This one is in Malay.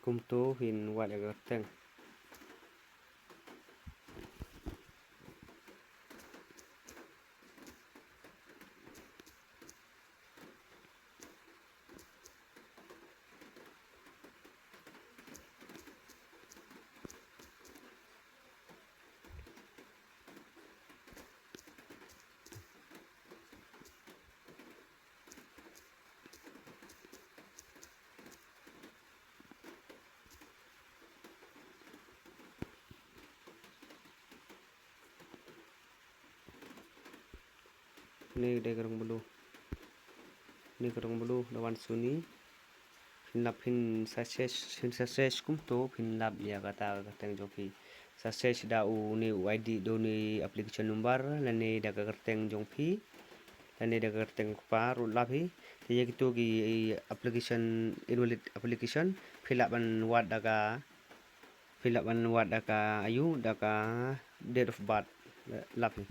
kumto phin wat daga kyrteng. Ni dia kerong bulu lawan suni phin success kumto phin lap ya kata kyrteng joki success da u ni ID do ni application number lani da kyrteng jongpi lani da kyrteng pa ru lapi ti gitu gi application invalid application fill up an wat daga ayu daga date of birth lapi